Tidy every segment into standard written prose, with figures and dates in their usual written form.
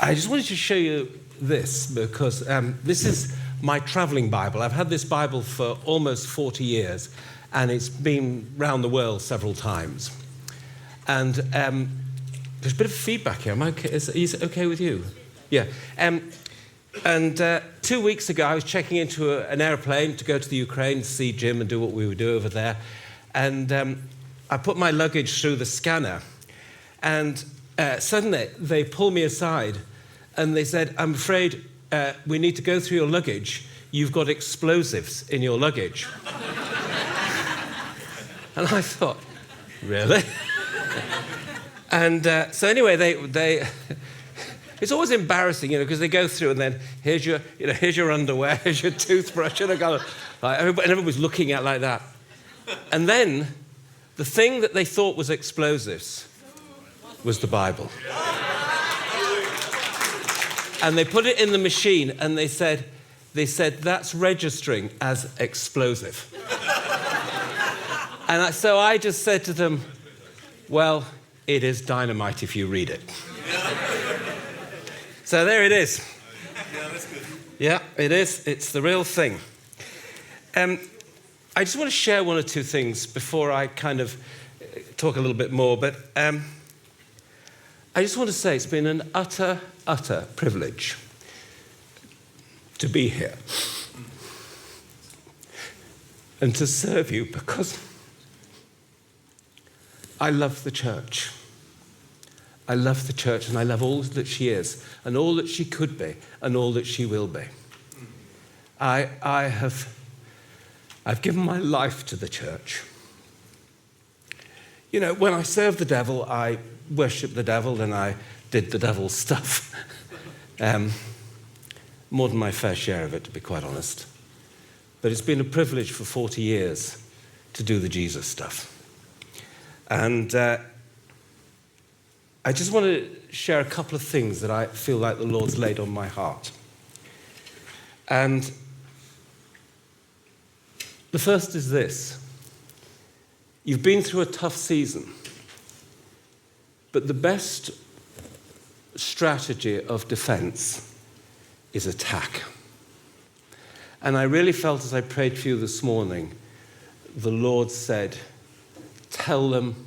I just wanted to show you this because this is my traveling Bible. I've had this Bible for almost 40 years, and it's been round the world several times. And there's a bit of feedback here. Am I okay? Is it okay with you? Yeah. And 2 weeks ago, I was checking into an airplane to go to the Ukraine to see Jim and do what we would do over there. And I put my luggage through the scanner. And suddenly, they pulled me aside and they said, I'm afraid we need to go through your luggage. You've got explosives in your luggage. And I thought, really? And so anyway, they it's always embarrassing, because they go through and then here's your underwear, here's your toothbrush, and everybody's looking at it like that. And then the thing that they thought was explosives was the Bible. And they put it in the machine and they said that's registering as explosive. And so I just said to them, well, it is dynamite if you read it. So there it is. Yeah, that's good. Yeah, it is. It's the real thing. I just want to share one or two things before I kind of talk a little bit more. But I just want to say it's been an utter privilege to be here and to serve you, because I love the church. I love the church, and I love all that she is, and all that she could be, and all that she will be. I've given my life to the church. When I served the devil, I worshipped the devil, and I did the devil's stuff. More than my fair share of it, to be quite honest. But it's been a privilege for 40 years to do the Jesus stuff. And I just want to share a couple of things that I feel like the Lord's laid on my heart. And the first is this. You've been through a tough season, but the best strategy of defense is attack. And I really felt as I prayed for you this morning, the Lord said, tell them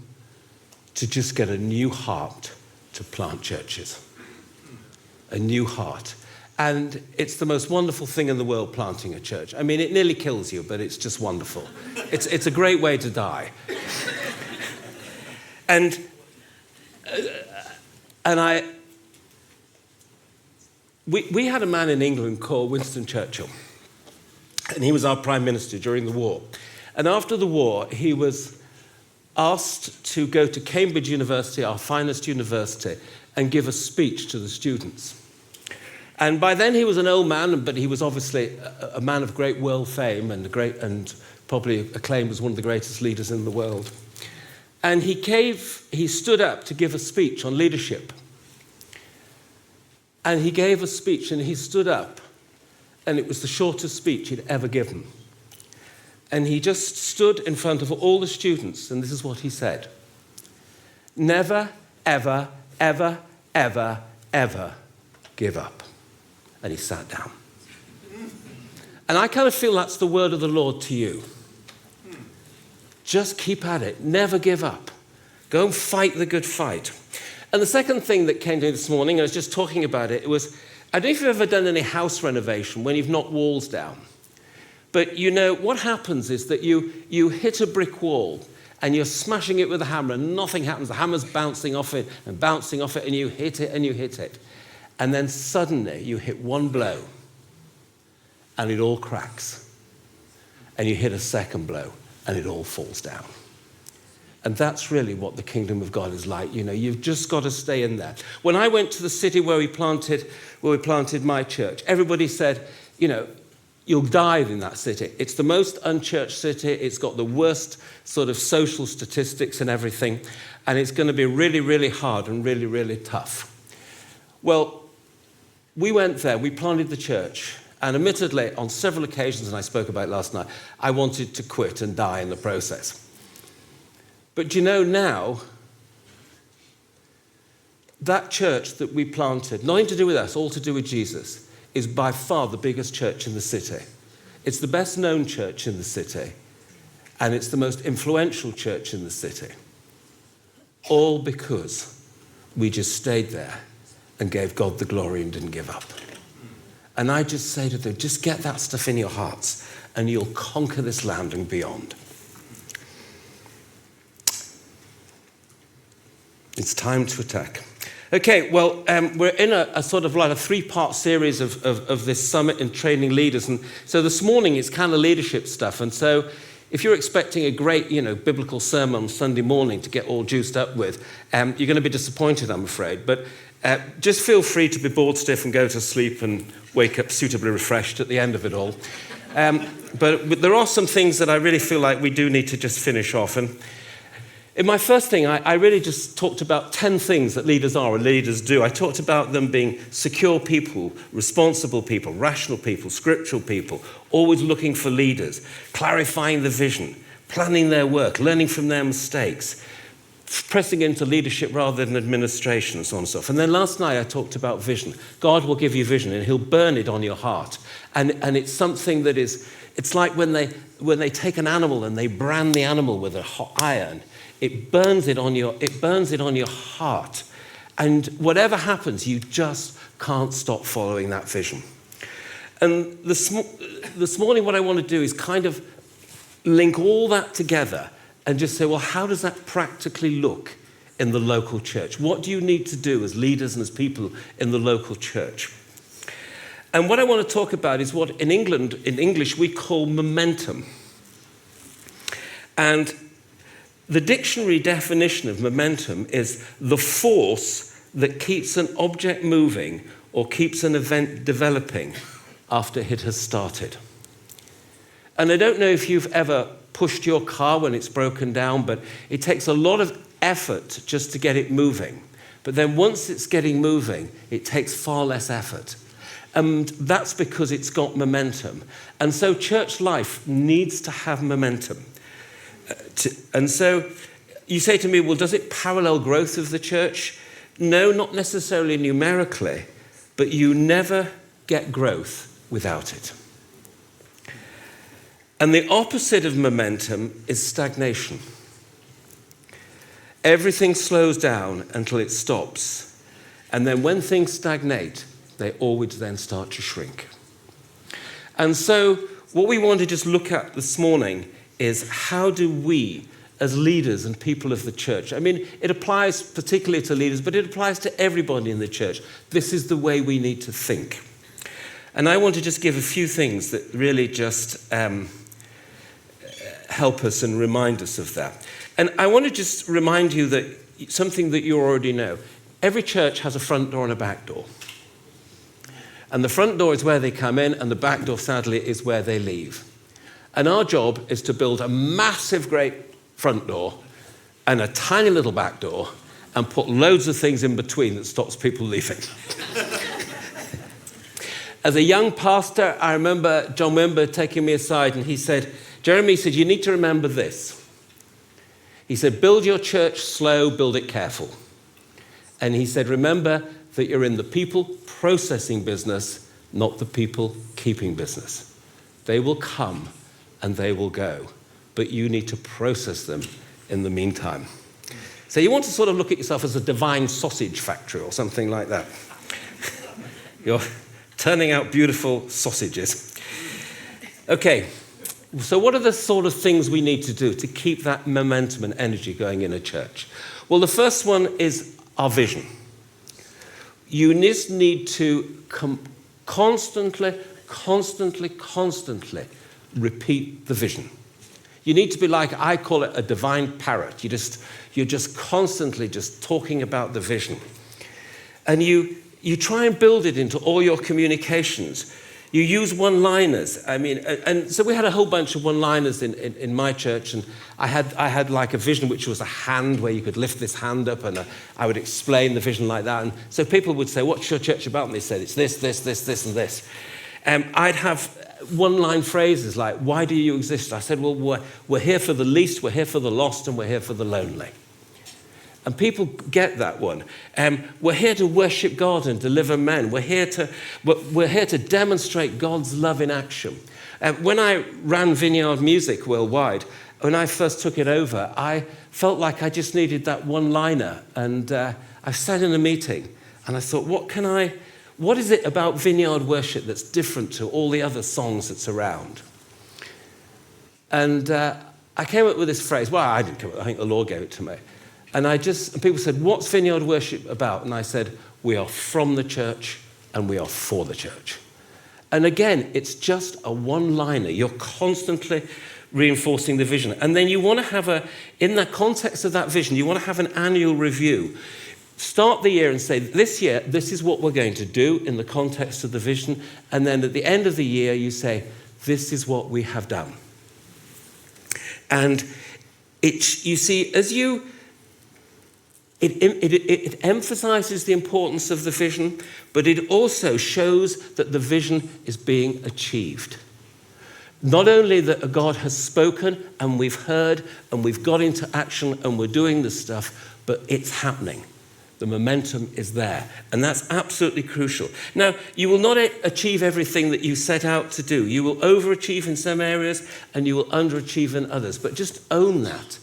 to just get a new heart to plant churches. A new heart. And it's the most wonderful thing in the world, planting a church. I mean, it nearly kills you, but it's just wonderful. It's a great way to die. And we had a man in England called Winston Churchill. And he was our prime minister during the war. And after the war, he was asked to go to Cambridge University, our finest university, and give a speech to the students. And by then he was an old man, but he was obviously a man of great world fame and probably acclaimed as one of the greatest leaders in the world. And he stood up to give a speech on leadership. And he gave a speech, and he stood up, and it was the shortest speech he'd ever given. And he just stood in front of all the students, and this is what he said. Never, ever, ever, ever, ever give up. And he sat down. And I kind of feel that's the word of the Lord to you. Just keep at it. Never give up. Go and fight the good fight. And the second thing that came to me this morning, I was just talking about it, was, I don't know if you've ever done any house renovation when you've knocked walls down. But what happens is that you hit a brick wall and you're smashing it with a hammer and nothing happens. The hammer's bouncing off it, and you hit it and you hit it. And then suddenly you hit one blow and it all cracks. And you hit a second blow and it all falls down. And that's really what the kingdom of God is like. You've just got to stay in there. When I went to the city where we planted my church, everybody said, you'll die in that city. It's the most unchurched city. It's got the worst sort of social statistics and everything. And it's going to be really, really hard and really, really tough. Well, we went there. We planted the church. And admittedly, on several occasions, and I spoke about it last night, I wanted to quit and die in the process. But now, that church that we planted, nothing to do with us, all to do with Jesus, is by far the biggest church in the city. It's the best known church in the city, and it's the most influential church in the city. All because we just stayed there and gave God the glory and didn't give up. And I just say to them, just get that stuff in your hearts and you'll conquer this land and beyond. It's time to attack. Okay, well, we're in a sort of like a three-part series of this summit in training leaders. And so this morning it's kind of leadership stuff. And so if you're expecting a great, biblical sermon on Sunday morning to get all juiced up with, you're going to be disappointed, I'm afraid. But just feel free to be bored stiff and go to sleep and wake up suitably refreshed at the end of it all. But there are some things that I really feel like we do need to just finish off. And in my first thing, I really just talked about 10 things that leaders are or leaders do. I talked about them being secure people, responsible people, rational people, scriptural people, always looking for leaders, clarifying the vision, planning their work, learning from their mistakes, pressing into leadership rather than administration, and so on and so forth. And then last night I talked about vision. God will give you vision and he'll burn it on your heart. And it's something that is, it's like when they take an animal and they brand the animal with a hot iron. It burns it on your heart. And whatever happens, you just can't stop following that vision. And this morning what I want to do is kind of link all that together and just say, well, how does that practically look in the local church? What do you need to do as leaders and as people in the local church? And what I want to talk about is what in England, in English, we call momentum. And the dictionary definition of momentum is the force that keeps an object moving or keeps an event developing after it has started. And I don't know if you've ever pushed your car when it's broken down, but it takes a lot of effort just to get it moving. But then once it's getting moving, it takes far less effort. And that's because it's got momentum. And so church life needs to have momentum. And so you say to me, well, does it parallel growth of the church? No, not necessarily numerically, but you never get growth without it. And the opposite of momentum is stagnation. Everything slows down until it stops. And then when things stagnate, they always then start to shrink. And so what we want to just look at this morning is how do we, as leaders and people of the church, I mean, it applies particularly to leaders, but it applies to everybody in the church. This is the way we need to think. And I want to just give a few things that really just help us and remind us of that. And I want to just remind you that something that you already know. Every church has a front door and a back door. And the front door is where they come in, and the back door, sadly, is where they leave. And our job is to build a massive, great front door and a tiny little back door and put loads of things in between that stops people leaving. As a young pastor, I remember John Wimber taking me aside and he said, Jeremy, he said, you need to remember this. He said, build your church slow, build it careful. And he said, remember that you're in the people processing business, not the people keeping business. They will come and they will go, but you need to process them in the meantime. So you want to sort of look at yourself as a divine sausage factory or something like that. You're turning out beautiful sausages. Okay, so what are the sort of things we need to do to keep that momentum and energy going in a church? Well, the first one is our vision. You just need to constantly repeat the vision. You need to be like, I call it a divine parrot. You're just constantly just talking about the vision. And you try and build it into all your communications. You use one-liners. I mean, and so we had a whole bunch of one-liners in my church, and I had like a vision which was a hand where you could lift this hand up, and I would explain the vision like that. And so people would say, what's your church about? And they said, it's this, this, this, this, and this. I'd have one-line phrases like, why do you exist? I said, well, we're here for the least, we're here for the lost, and we're here for the lonely. And people get that one. We're here to worship God and deliver men. We're here to demonstrate God's love in action. When I ran Vineyard Music worldwide, when I first took it over, I felt like I just needed that one-liner. And I sat in a meeting and I thought, what is it about Vineyard worship that's different to all the other songs that's around? And I came up with this phrase. Well, I didn't come up with it. I think the Lord gave it to me. And people said, what's Vineyard worship about? And I said, we are from the church and we are for the church. And again, it's just a one-liner. You're constantly reinforcing the vision. And then you want to have in the context of that vision, you want to have an annual review. Start the year and say, this year, this is what we're going to do in the context of the vision. And then at the end of the year, you say, this is what we have done. And you see, it emphasizes the importance of the vision, but it also shows that the vision is being achieved. Not only that God has spoken and we've heard and we've got into action and we're doing this stuff, but it's happening. The momentum is there. And that's absolutely crucial. Now, you will not achieve everything that you set out to do. You will overachieve in some areas and you will underachieve in others. But just own that,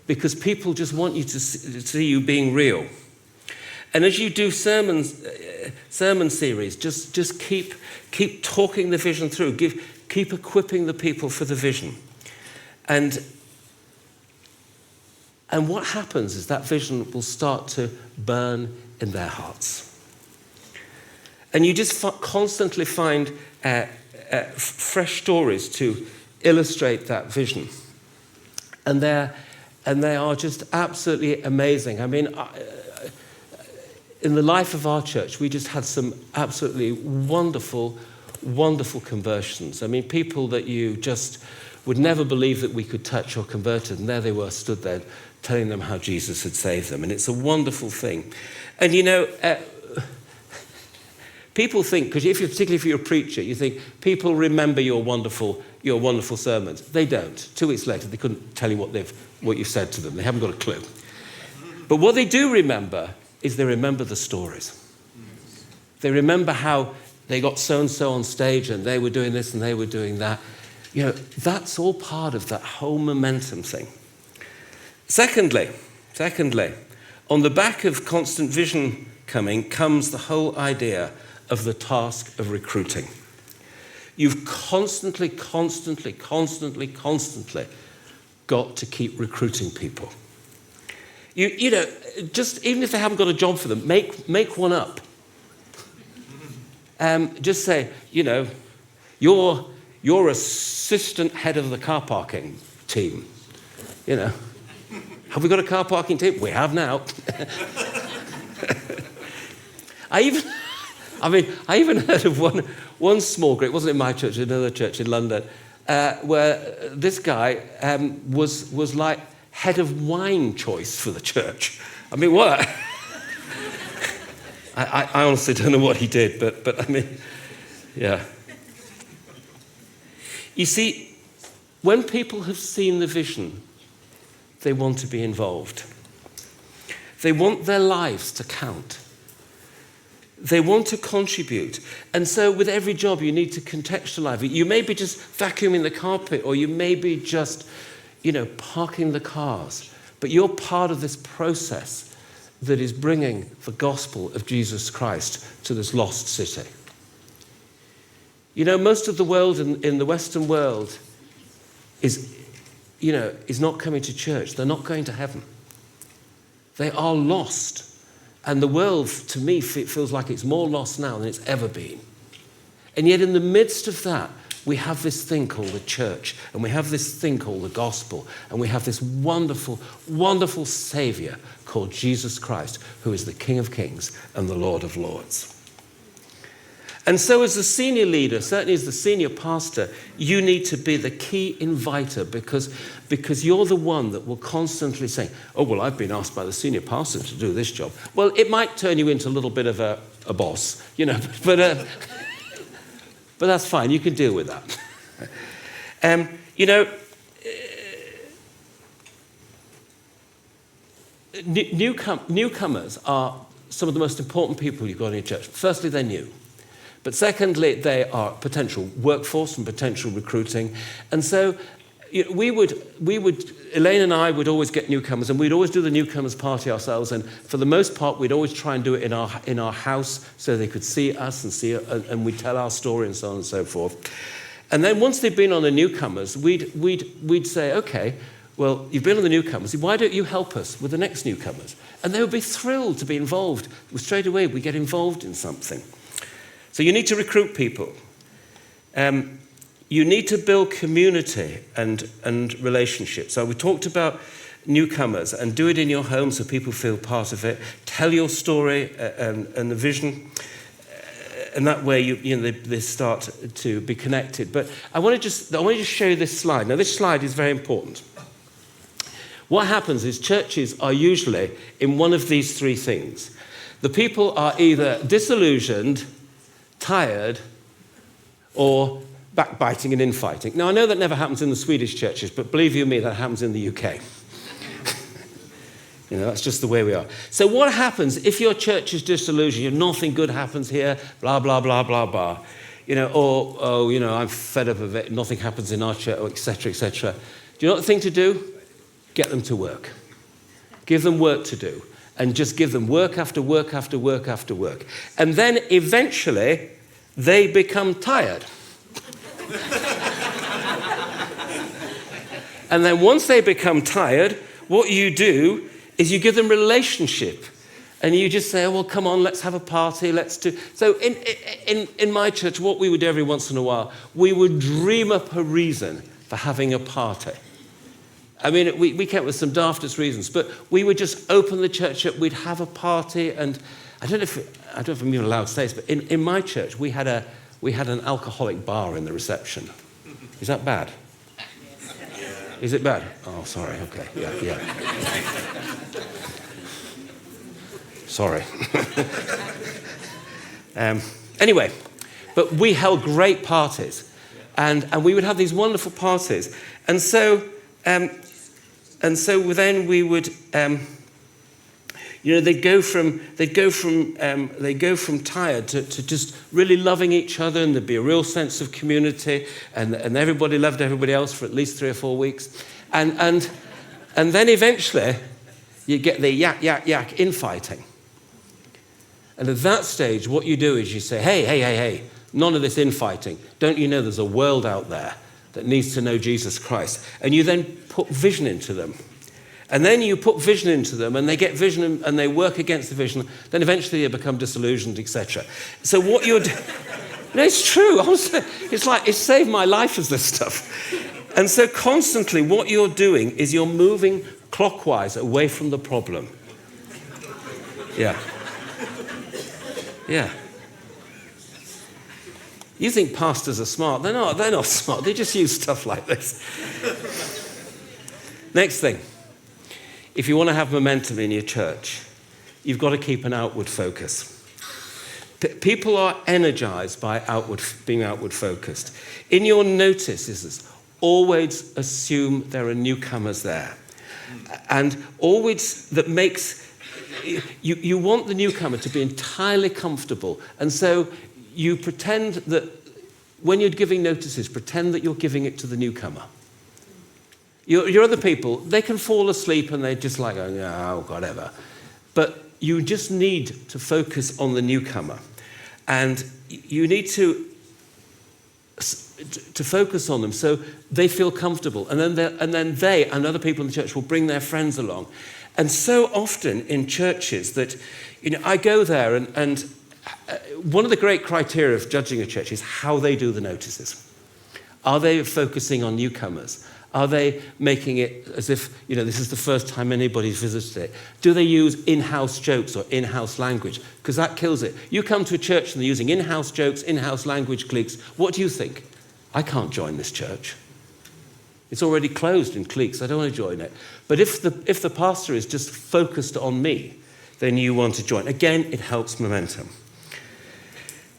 because people just want you to see you being real. And as you do sermon series, just keep talking the vision through. Keep equipping the people for the vision. And what happens is that vision will start to burn in their hearts. And you just constantly find fresh stories to illustrate that vision. And they are just absolutely amazing. I mean, in the life of our church, we just had some absolutely wonderful conversions. I mean, people that you just would never believe that we could touch or converted, and there they were, stood there, telling them how Jesus had saved them. And it's a wonderful thing. And people think, particularly if you're a preacher, you think people remember your wonderful sermons. They don't. 2 weeks later, they couldn't tell you what you've said to them. They haven't got a clue. But what they do remember is they remember the stories. They remember how they got so-and-so on stage and they were doing this and they were doing that. That's all part of that whole momentum thing. Secondly, on the back of constant vision coming comes the whole idea of the task of recruiting. You've constantly got to keep recruiting people. Just even if they haven't got a job for them, make one up. Just say, you're assistant head of the car parking team. Have we got a car parking team? We have now. I even heard of one small group. It wasn't in my church, another church in London, where this guy was like head of wine choice for the church. I mean, what? I honestly don't know what he did, but I mean, yeah. You see, when people have seen the vision, they want to be involved. They want their lives to count. They want to contribute. And so with every job, you need to contextualize it. You may be just vacuuming the carpet, or you may be just, parking the cars. But you're part of this process that is bringing the gospel of Jesus Christ to this lost city. Most of the world in the Western world is not coming to church. They're not going to heaven. They are lost. And the world, to me, feels like it's more lost now than it's ever been. And yet in the midst of that, we have this thing called the church, and we have this thing called the gospel, and we have this wonderful, wonderful Savior called Jesus Christ, who is the King of Kings and the Lord of Lords. And so as the senior leader, certainly as the senior pastor, you need to be the key inviter because you're the one that will constantly say, oh, well, I've been asked by the senior pastor to do this job. Well, it might turn you into a little bit of a boss, but that's fine. You can deal with that. newcomers are some of the most important people you've got in your church. Firstly, they're new. But secondly, they are potential workforce and potential recruiting. And so Elaine and I would always get newcomers, and we'd always do the newcomers party ourselves. And for the most part, we'd always try and do it in our house so they could see us and we'd tell our story and so on and so forth. And then once they'd been on the newcomers, we'd say, okay, well, you've been on the newcomers. Why don't you help us with the next newcomers? And they would be thrilled to be involved. Straight away, we get involved in something. So you need to recruit people. You need to build community and relationships. So we talked about newcomers, and do it in your home so people feel part of it. Tell your story and the vision. And that way, they start to be connected. But I want to just show you this slide. Now, this slide is very important. What happens is churches are usually in one of these three things. The people are either disillusioned, tired, or backbiting and infighting. Now, I know that never happens in the Swedish churches, but believe you me, that happens in the UK. That's just the way we are. So what happens if your church is disillusioned? Nothing good happens here, blah, blah, blah, blah, blah. I'm fed up of it, nothing happens in our church, etc., etc. Do you know what the thing to do? Get them to work. Give them work to do. And just give them work after work after work after work. And then eventually, they become tired. And then once they become tired, what you do is you give them relationship. And you just say, well, come on, let's have a party, let's do... So in my church, what we would do every once in a while, we would dream up a reason for having a party. I mean, we came up with some daftest reasons, but we would just open the church up, we'd have a party, and I don't know if I'm even allowed to say this, but in my church, we had an alcoholic bar in the reception. Is that bad? Is it bad? Oh, sorry, okay, yeah. Sorry. Anyway, but we held great parties, and we would have these wonderful parties, and so then we would, they'd go from tired to just really loving each other, and there'd be a real sense of community, and everybody loved everybody else for at least 3 or 4 weeks, and then eventually you get the yak infighting. And at that stage, what you do is you say, hey, none of this infighting. Don't you know there's a world out there that needs to know Jesus Christ? And you then put vision into them. And then you put vision into them, and they get vision, and they work against the vision. Then eventually they become disillusioned, etc. So what you're doing... No, it's true. Honestly, it's like, it saved my life as this stuff. And so constantly what you're doing is you're moving clockwise away from the problem. Yeah. Yeah. You think pastors are smart. They're not smart. They just use stuff like this. Next thing. If you want to have momentum in your church, you've got to keep an outward focus. People are energized by being outward focused. In your notices, always assume there are newcomers there. And always that makes... You want the newcomer to be entirely comfortable. And so you pretend that when you're giving notices, pretend that you're giving it to the newcomer. Your other people, they can fall asleep and they're just like, oh, whatever. But you just need to focus on the newcomer. And you need to focus on them so they feel comfortable. And then they and other people in the church will bring their friends along. And so often in churches that, I go there and one of the great criteria of judging a church is how they do the notices. Are they focusing on newcomers? Are they making it as if, this is the first time anybody's visited it? Do they use in-house jokes or in-house language? Because that kills it. You come to a church and they're using in-house jokes, in-house language cliques. What do you think? I can't join this church. It's already closed in cliques. I don't want to join it. But if the pastor is just focused on me, then you want to join. Again, it helps momentum.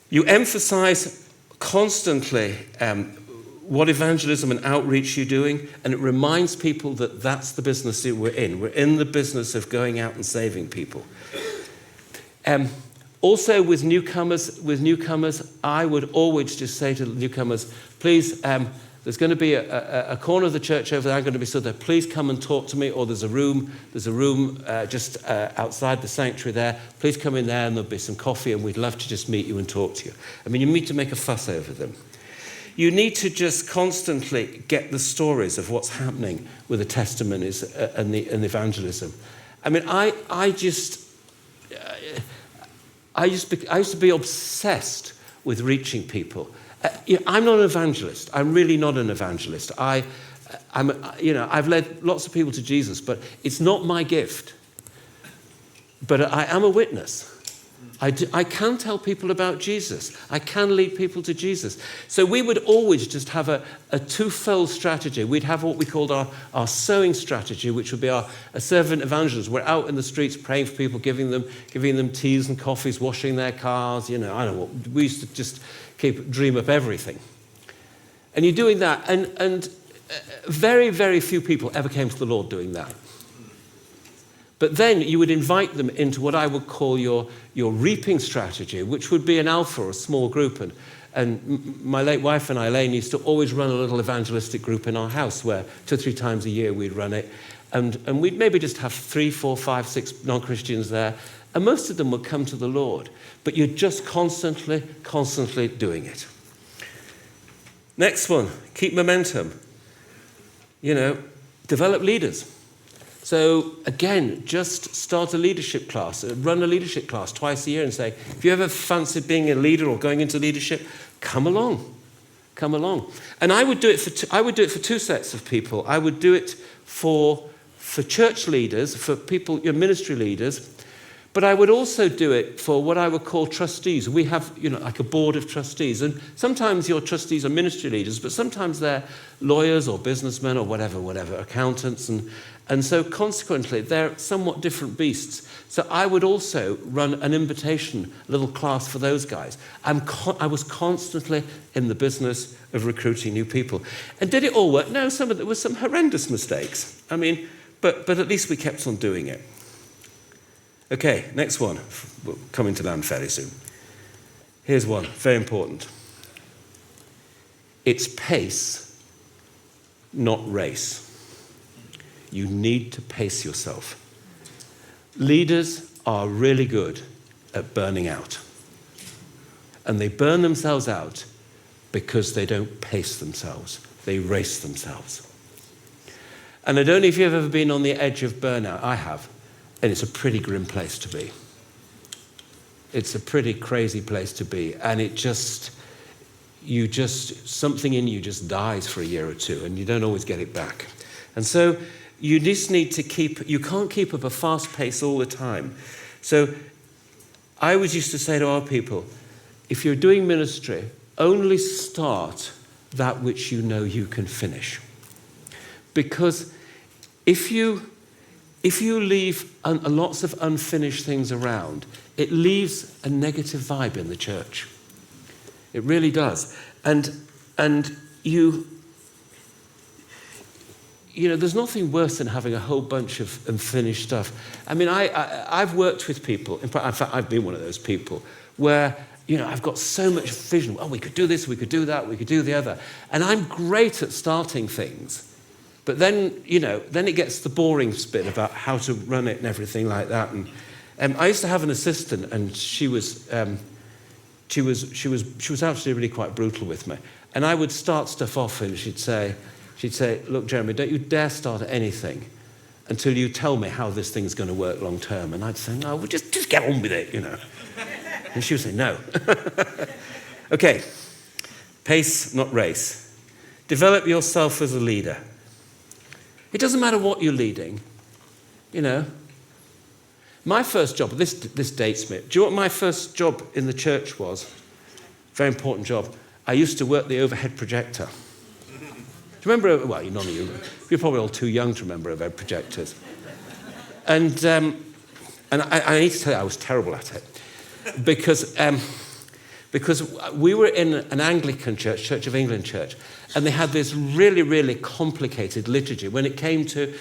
You emphasize constantly what evangelism and outreach you're doing, and it reminds people that that's the business that we're in. We're in the business of going out and saving people. Also, with newcomers, I would always just say to the newcomers, please, there's going to be a corner of the church over there. I'm going to be stood there. Please come and talk to me. Or there's a room just outside the sanctuary there. Please come in there, and there'll be some coffee, and we'd love to just meet you and talk to you. I mean, you need to make a fuss over them. You need to just constantly get the stories of what's happening with the testimonies and the evangelism. I mean, I used to be obsessed with reaching people. I'm not an evangelist. I'm really not an evangelist. I've led lots of people to Jesus, but it's not my gift. But I am a witness. I can tell people about Jesus. I can lead people to Jesus. So we would always just have a twofold strategy. We'd have what we called our sowing strategy, which would be a servant evangelist. We're out in the streets praying for people, giving them teas and coffees, washing their cars. I don't know what. We used to just dream up everything. And you're doing that, and very, very few people ever came to the Lord doing that. But then you would invite them into what I would call your reaping strategy, which would be an alpha or a small group. And my late wife and I, Elaine, used to always run a little evangelistic group in our house where 2 or 3 times a year we'd run it. And we'd maybe just have 3, 4, 5, 6 non-Christians there. And most of them would come to the Lord. But you're just constantly doing it. Next one, keep momentum. Develop leaders. So again, just start a leadership class, run a leadership class twice a year and say, if you ever fancied being a leader or going into leadership, come along. And I would do it for 2 sets of people. I would do it for church leaders, for people, your ministry leaders, but I would also do it for what I would call trustees. We have, like a board of trustees. And sometimes your trustees are ministry leaders, but sometimes they're lawyers or businessmen or whatever, accountants. And so consequently, they're somewhat different beasts. So I would also run an invitation, little class for those guys. I was constantly in the business of recruiting new people. And did it all work? No, there were some horrendous mistakes. I mean, but at least we kept on doing it. Okay, next one. We're coming to land fairly soon. Here's one, very important. It's pace, not race. You need to pace yourself. Leaders are really good at burning out. And they burn themselves out because they don't pace themselves. They race themselves. And I don't know if you've ever been on the edge of burnout. I have. And it's a pretty grim place to be. It's a pretty crazy place to be. And something in you just dies for a year or 2, and you don't always get it back. And so you just need to you can't keep up a fast pace all the time. So I always used to say to our people, if you're doing ministry, only start that which you know you can finish. Because if you leave lots of unfinished things around, it leaves a negative vibe in the church. It really does. And there's nothing worse than having a whole bunch of unfinished stuff. I mean, I've worked with people, in fact, I've been one of those people, where, I've got so much vision. Oh, we could do this, we could do that, we could do the other. And I'm great at starting things. But then, then it gets the boring bit about how to run it and everything like that. And I used to have an assistant, and she was actually really quite brutal with me. And I would start stuff off, and she'd say, look, Jeremy, don't you dare start anything until you tell me how this thing's going to work long term. And I'd say, no, we'll just get on with it, And she would say, no. Okay, pace, not race. Develop yourself as a leader. It doesn't matter what you're leading, My first job, this dates me. Do you know what my first job in the church was? Very important job. I used to work the overhead projector. Do you remember? Well, none of you. You're probably all too young to remember overhead projectors. And I need to tell you, I was terrible at it, because because we were in an Anglican church, Church of England church, and they had this really, really complicated liturgy. When it came to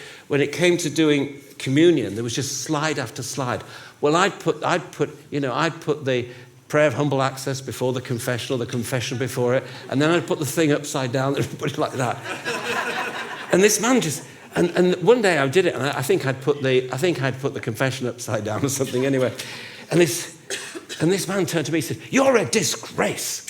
doing communion, there was just slide after slide. Well, I'd put the prayer of humble access before the confession before it, and then I'd put the thing upside down and put it like that. And this man just, and one day I did it, and I think I'd put the confession upside down or something anyway. And this man turned to me and said, "You're a disgrace."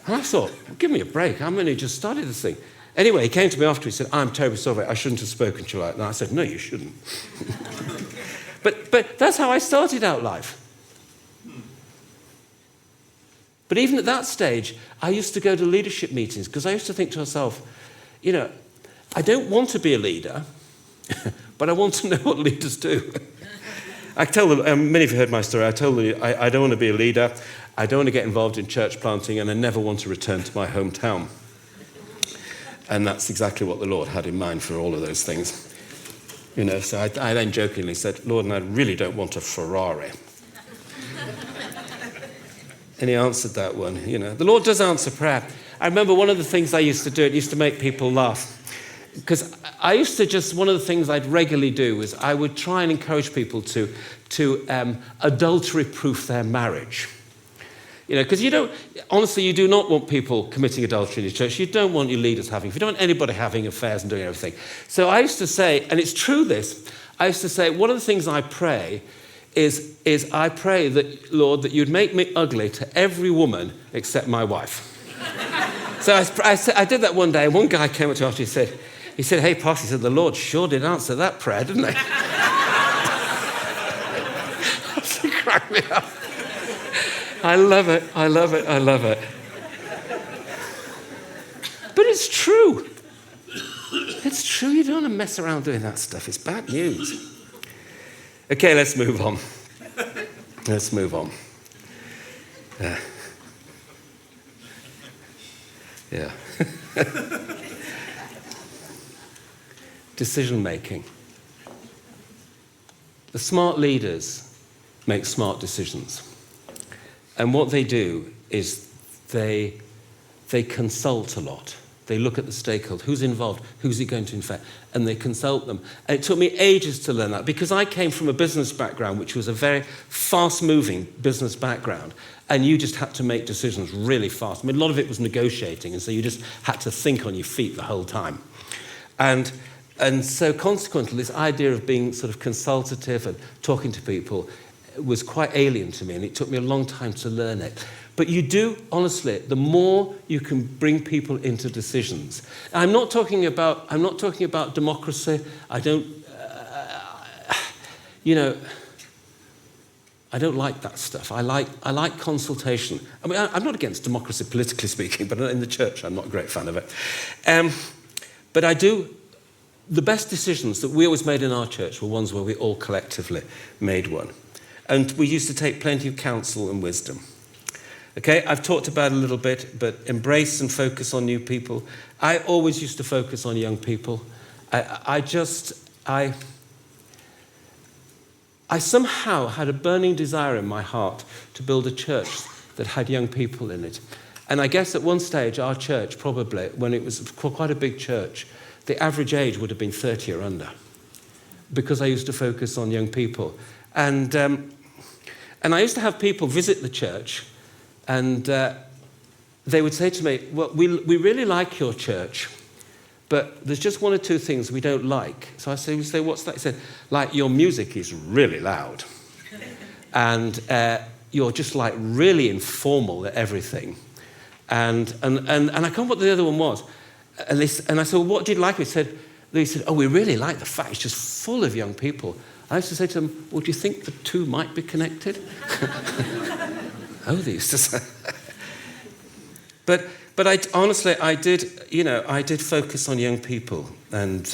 And I thought, give me a break. I'm only just started this thing. Anyway, he came to me after. He said, "I'm terribly sorry. I shouldn't have spoken to you like that." And I said, "No, you shouldn't." But that's how I started out life. But even at that stage, I used to go to leadership meetings because I used to think to myself, I don't want to be a leader, but I want to know what leaders do. I tell them, many of you heard my story, I told you I don't want to be a leader, I don't want to get involved in church planting, and I never want to return to my hometown. And that's exactly what the Lord had in mind for all of those things. So I then jokingly said, "Lord, and I really don't want a Ferrari." And he answered that one. The Lord does answer prayer. I remember one of the things I used to do, it used to make people laugh. Because I used to one of the things I'd regularly do was I would try and encourage people to adultery-proof their marriage. Because you do not want people committing adultery in your church. You don't want your leaders you don't want anybody having affairs and doing everything. So I used to say, and it's true I used to say, one of the things I pray is I pray that, Lord, that you'd make me ugly to every woman except my wife. So I did that one day, and one guy came up to me after, he said, "Hey, Pastor," he said, "the Lord sure did answer that prayer, didn't he?" He cracked me up. I love it. But it's true. It's true. You don't want to mess around doing that stuff. It's bad news. Okay, let's move on. Yeah. Decision making. The smart leaders make smart decisions. And what they do is they consult a lot. They look at the stakeholders, who's involved, who's he going to infect, and they consult them. And it took me ages to learn that because I came from a business background, which was a very fast-moving business background, and you just had to make decisions really fast. I mean, a lot of it was negotiating, and so you just had to think on your feet the whole time. And so consequently, this idea of being sort of consultative and talking to people was quite alien to me, and it took me a long time to learn it. But you do, honestly, the more you can bring people into decisions. I'm not talking about democracy. I don't like that stuff. I like consultation. I mean, I'm not against democracy politically speaking, but in the church, I'm not a great fan of it. But I do. The best decisions that we always made in our church were ones where we all collectively made one. And we used to take plenty of counsel and wisdom. Okay, I've talked about it a little bit, but embrace and focus on new people. I always used to focus on young people. I somehow had a burning desire in my heart to build a church that had young people in it. And I guess at one stage, our church, probably, when it was quite a big church, the average age would have been 30 or under, because I used to focus on young people. And I used to have people visit the church, and they would say to me, "Well, we really like your church, but there's just one or two things we don't like." So I say, "What's that?" He said, "Like, your music is really loud, and you're just like really informal at everything." And I can't remember what the other one was. And I said, "Well, what did you like?" They said, "Oh, we really like the fact it's just full of young people." I used to say to them, "Well, do you think the two might be connected?" Oh, they used to say. But I honestly, I did focus on young people, and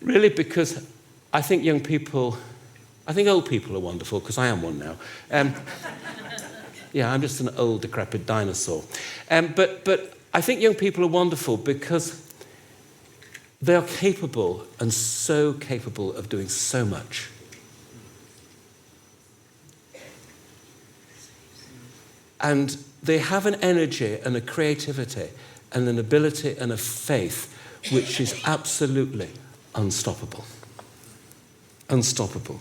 really because I think old people are wonderful, because I am one now. Yeah, I'm just an old, decrepit dinosaur. But I think young people are wonderful because they are capable, and so capable of doing so much. And they have an energy and a creativity and an ability and a faith which is absolutely unstoppable. Unstoppable.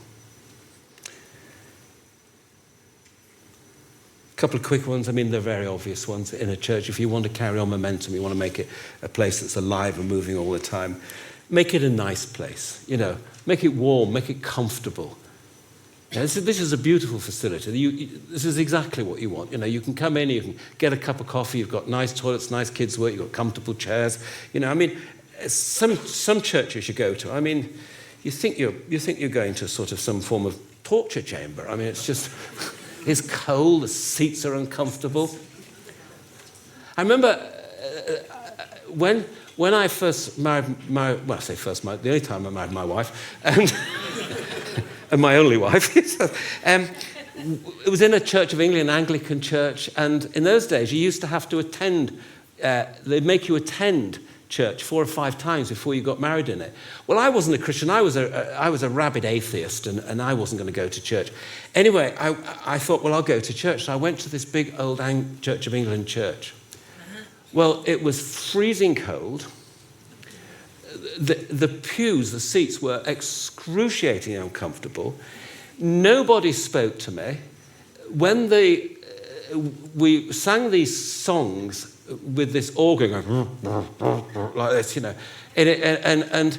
A couple of quick ones. I mean, they're very obvious ones in a church. If you want to carry on momentum, you want to make it a place that's alive and moving all the time, make it a nice place, make it warm, make it comfortable. This is a beautiful facility. This is exactly what you want. You can come in, you can get a cup of coffee, you've got nice toilets, nice kids' work, you've got comfortable chairs. Some churches you go to, you think you're going to sort of some form of torture chamber. It's cold, the seats are uncomfortable. I remember when I first married the only time I married my wife, and my only wife, it was in a Church of England, an Anglican church, and in those days you used to have to attend, they'd make you attend church 4 or 5 times before you got married in it. Well, I wasn't a Christian. I was a rabid atheist, and I wasn't going to go to church. Anyway, I thought, well, I'll go to church. So I went to this big old Church of England church. Well, it was freezing cold. The pews, the seats were excruciatingly uncomfortable. Nobody spoke to me. When we sang these songs with this organ going like this, and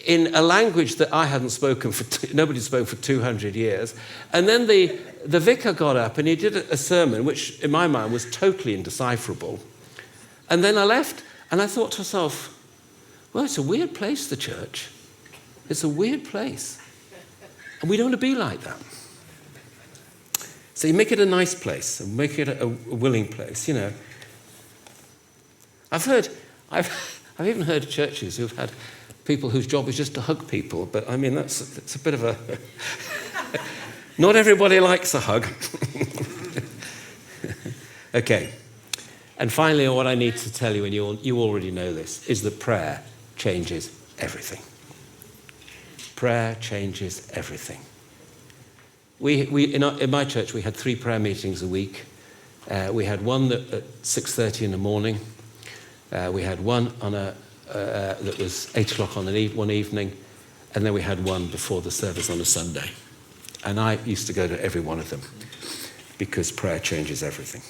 in a language that I hadn't spoken nobody had spoken for 200 years. And then the vicar got up and he did a sermon which in my mind was totally indecipherable. And then I left and I thought to myself, well, it's a weird place, the church. It's a weird place. And we don't want to be like that. So you make it a nice place and make it a willing place, I've even heard of churches who've had people whose job is just to hug people, but that's a bit of a... Not everybody likes a hug. Okay. And finally, what I need to tell you, and you already know this, is that prayer changes everything. Prayer changes everything. In my church, we had 3 prayer meetings a week. We had one at 6:30 in the morning. We had one that was 8 o'clock on one evening, and then we had one before the service on a Sunday. And I used to go to every one of them because prayer changes everything.